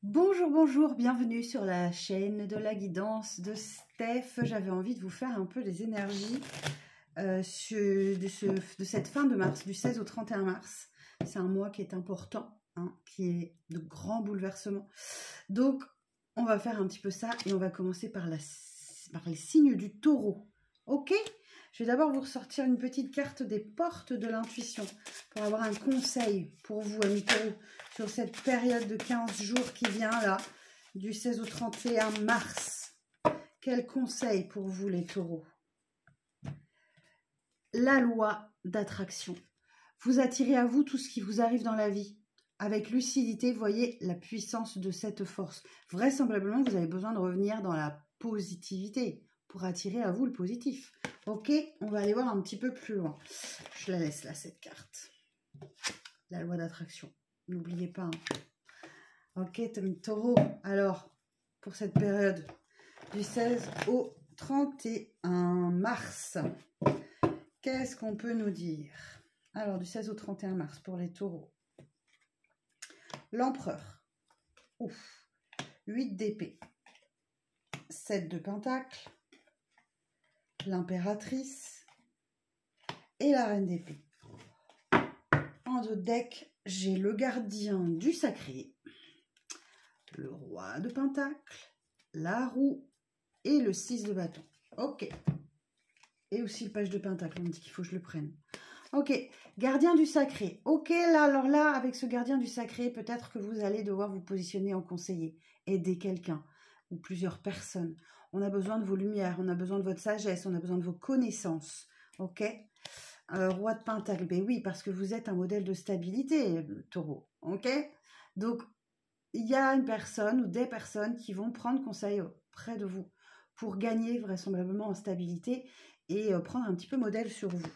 Bonjour, bonjour, bienvenue sur la chaîne de la guidance de Steph. J'avais envie de vous faire un peu les énergies de cette fin de mars, du 16 au 31 mars. C'est un mois qui est important, hein, qui est de grands bouleversements. Donc, on va faire un petit peu ça et on va commencer par les signes du taureau. Ok ? Je vais d'abord vous ressortir une petite carte des portes de l'intuition pour avoir un conseil pour vous, amis taureaux, sur cette période de 15 jours qui vient là, du 16 au 31 mars. Quel conseil pour vous, les taureaux? La loi d'attraction. Vous attirez à vous tout ce qui vous arrive dans la vie. Avec lucidité, voyez la puissance de cette force. Vraisemblablement, vous avez besoin de revenir dans la positivité pour attirer à vous le positif. Ok, on va aller voir un petit peu plus loin. Je la laisse là, cette carte. La loi d'attraction. N'oubliez pas. Hein. Ok, taureau. Alors, pour cette période du 16 au 31 mars, qu'est-ce qu'on peut nous dire? Alors, du 16 au 31 mars pour les taureaux. L'empereur. Ouf. 8 d'épée. 7 de pentacle. L'impératrice. Et la reine d'épée. En deux decks, j'ai le gardien du sacré. Le roi de pentacle. La roue. Et le 6 de bâton. Ok. Et aussi le page de pentacle. On me dit qu'il faut que je le prenne. Ok. Gardien du sacré. Ok, là, alors là, avec ce gardien du sacré, peut-être que vous allez devoir vous positionner en conseiller. Aider quelqu'un ou plusieurs personnes. On a besoin de vos lumières. On a besoin de votre sagesse. On a besoin de vos connaissances. Ok. Roi de pentacle. Ben oui, parce que vous êtes un modèle de stabilité, taureau. Ok. Donc, il y a une personne ou des personnes qui vont prendre conseil auprès de vous pour gagner vraisemblablement en stabilité et prendre un petit peu modèle sur vous.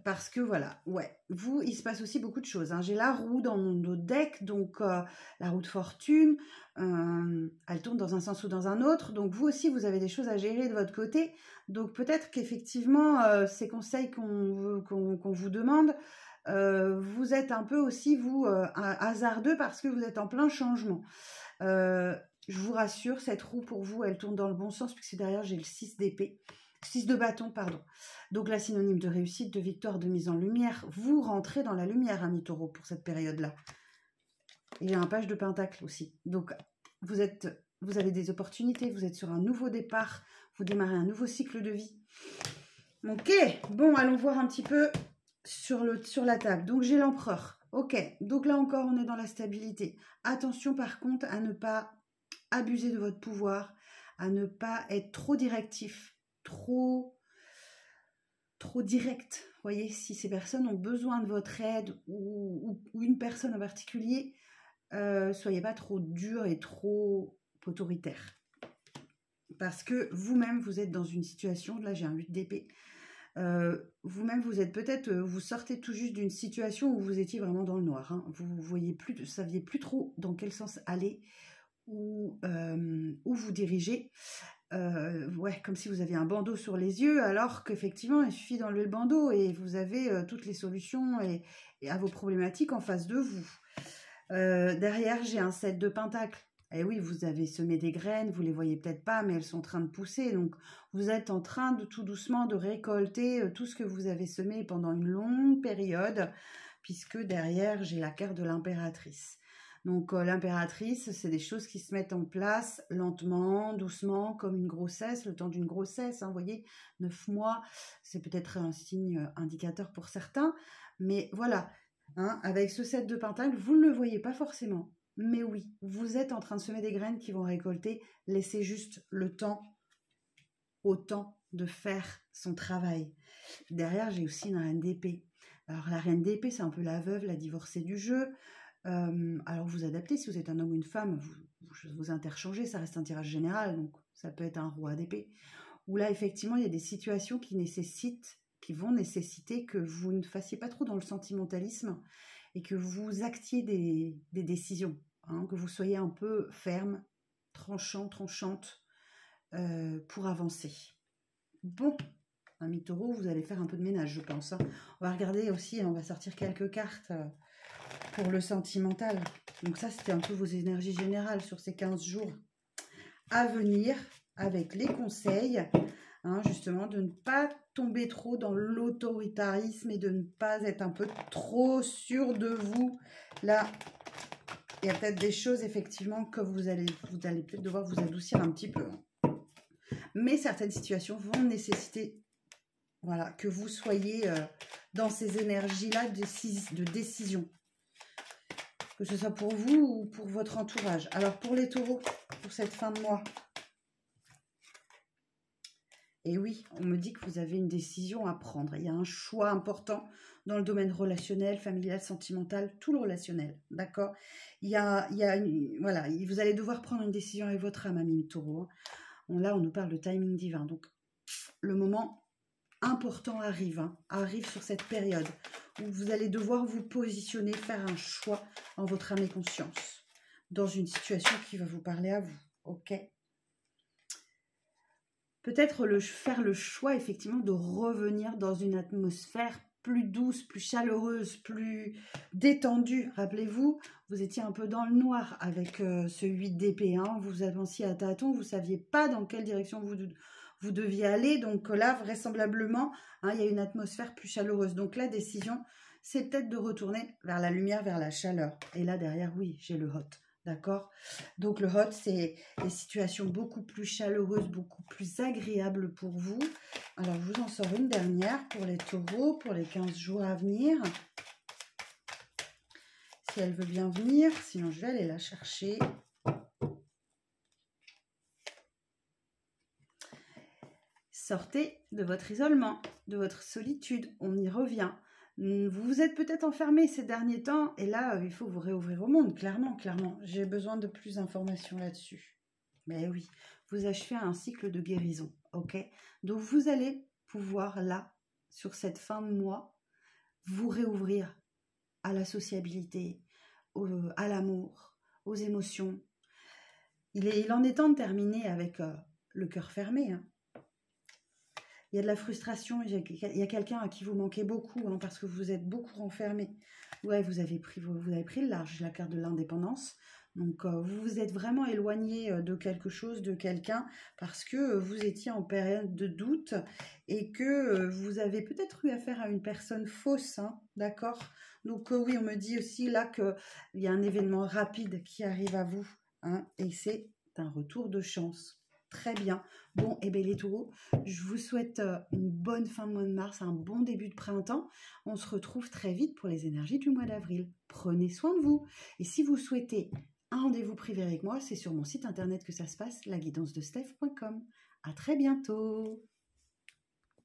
Parce que voilà, ouais, vous, il se passe aussi beaucoup de choses. Hein. J'ai la roue dans mon deck, donc la roue de fortune, elle tourne dans un sens ou dans un autre. Donc vous aussi, vous avez des choses à gérer de votre côté. Donc peut-être qu'effectivement, ces conseils qu'on vous demande, vous êtes un peu aussi, vous, hasardeux parce que vous êtes en plein changement. Je vous rassure, cette roue pour vous, elle tourne dans le bon sens puisque derrière, j'ai le 6 d'épée. 6 de bâton, pardon. Donc là, synonyme de réussite, de victoire, de mise en lumière. Vous rentrez dans la lumière, amis taureaux, pour cette période-là. Il y a un page de pentacle aussi. Donc, vous avez des opportunités, vous êtes sur un nouveau départ, vous démarrez un nouveau cycle de vie. Ok, bon, allons voir un petit peu sur la table. Donc, j'ai l'empereur. Ok, donc là encore, on est dans la stabilité. Attention, par contre, à ne pas abuser de votre pouvoir, à ne pas être trop directif, trop direct. Vous voyez, si ces personnes ont besoin de votre aide ou une personne en particulier, soyez pas trop dur et trop autoritaire. Parce que vous-même, vous êtes dans une situation, là j'ai un 8 d'épée, vous-même, vous êtes peut-être, vous sortez tout juste d'une situation où vous étiez vraiment dans le noir. Hein. Vous saviez plus trop dans quel sens aller, où vous dirigez. Ouais, comme si vous aviez un bandeau sur les yeux, alors qu'effectivement, il suffit d'enlever le bandeau et vous avez toutes les solutions et à vos problématiques en face de vous. Derrière, j'ai un 7 de pentacle. Et oui, vous avez semé des graines, vous les voyez peut-être pas, mais elles sont en train de pousser. Donc, vous êtes en train de tout doucement de récolter tout ce que vous avez semé pendant une longue période, puisque derrière, j'ai la carte de l'impératrice. Donc, l'impératrice, c'est des choses qui se mettent en place lentement, doucement, comme une grossesse, le temps d'une grossesse. Hein, vous voyez, 9 mois, c'est peut-être un signe indicateur pour certains. Mais voilà, hein, avec ce 7 de pentacle, vous ne le voyez pas forcément. Mais oui, vous êtes en train de semer des graines qui vont récolter. Laissez juste le temps au temps de faire son travail. Derrière, j'ai aussi une reine d'épée. Alors, la reine d'épée, c'est un peu la veuve, la divorcée du jeu. Alors vous adaptez, si vous êtes un homme ou une femme, vous interchangez, ça reste un tirage général, donc ça peut être un roi d'épée. Où là, effectivement, il y a des situations qui vont nécessiter que vous ne fassiez pas trop dans le sentimentalisme et que vous actiez des décisions, hein, que vous soyez un peu ferme, tranchante pour avancer. Bon, amis taureaux, vous allez faire un peu de ménage, je pense. Hein. On va regarder aussi, on va sortir quelques cartes pour le sentimental. Donc ça, c'était un peu vos énergies générales sur ces 15 jours à venir, avec les conseils, hein, justement, de ne pas tomber trop dans l'autoritarisme et de ne pas être un peu trop sûr de vous. Là, il y a peut-être des choses, effectivement, que vous allez peut-être devoir vous adoucir un petit peu. Mais certaines situations vont nécessiter, voilà, que vous soyez dans ces énergies-là de décision. Que ce soit pour vous ou pour votre entourage. Alors, pour les taureaux, pour cette fin de mois, et oui, on me dit que vous avez une décision à prendre. Il y a un choix important dans le domaine relationnel, familial, sentimental, tout le relationnel, d'accord? Voilà, vous allez devoir prendre une décision avec votre âme, ami taureau. Là, on nous parle de timing divin. Donc, le moment important arrive, hein, arrive sur cette période où vous allez devoir vous positionner, faire un choix en votre âme et conscience dans une situation qui va vous parler à vous, ok? Peut-être faire le choix, effectivement, de revenir dans une atmosphère plus douce, plus chaleureuse, plus détendue. Rappelez-vous, vous étiez un peu dans le noir avec ce 8 d'épée. Hein. Vous avanciez à tâtons, vous ne saviez pas dans quelle direction vous deviez aller. Donc là, vraisemblablement, hein, il y a une atmosphère plus chaleureuse. Donc la décision, c'est peut-être de retourner vers la lumière, vers la chaleur. Et là, derrière, oui, j'ai le hot. D'accord? Donc le hot, c'est des situations beaucoup plus chaleureuses, beaucoup plus agréables pour vous. Alors, je vous en sors une dernière pour les taureaux, pour les 15 jours à venir. Si elle veut bien venir, sinon je vais aller la chercher. Sortez de votre isolement, de votre solitude, on y revient. Vous vous êtes peut-être enfermé ces derniers temps et là, il faut vous réouvrir au monde, clairement, clairement. J'ai besoin de plus d'informations là-dessus. Mais oui, vous achevez un cycle de guérison, ok? Donc, vous allez pouvoir, là, sur cette fin de mois, vous réouvrir à la sociabilité, à l'amour, aux émotions. Il en est temps de terminer avec le cœur fermé, hein. Il y a de la frustration, il y a quelqu'un à qui vous manquez beaucoup, hein, parce que vous êtes beaucoup renfermé. Ouais, vous avez pris le large, la carte de l'indépendance. Donc, vous vous êtes vraiment éloigné de quelque chose, de quelqu'un, parce que vous étiez en période de doute et que vous avez peut-être eu affaire à une personne fausse, hein, d'accord? Donc, oui, on me dit aussi là qu'il y a un événement rapide qui arrive à vous, hein, et c'est un retour de chance. Très bien. Bon, et bien les taureaux, je vous souhaite une bonne fin de mois de mars, un bon début de printemps. On se retrouve très vite pour les énergies du mois d'avril. Prenez soin de vous. Et si vous souhaitez un rendez-vous privé avec moi, c'est sur mon site internet que ça se passe, laguidancedesteph.com. À très bientôt.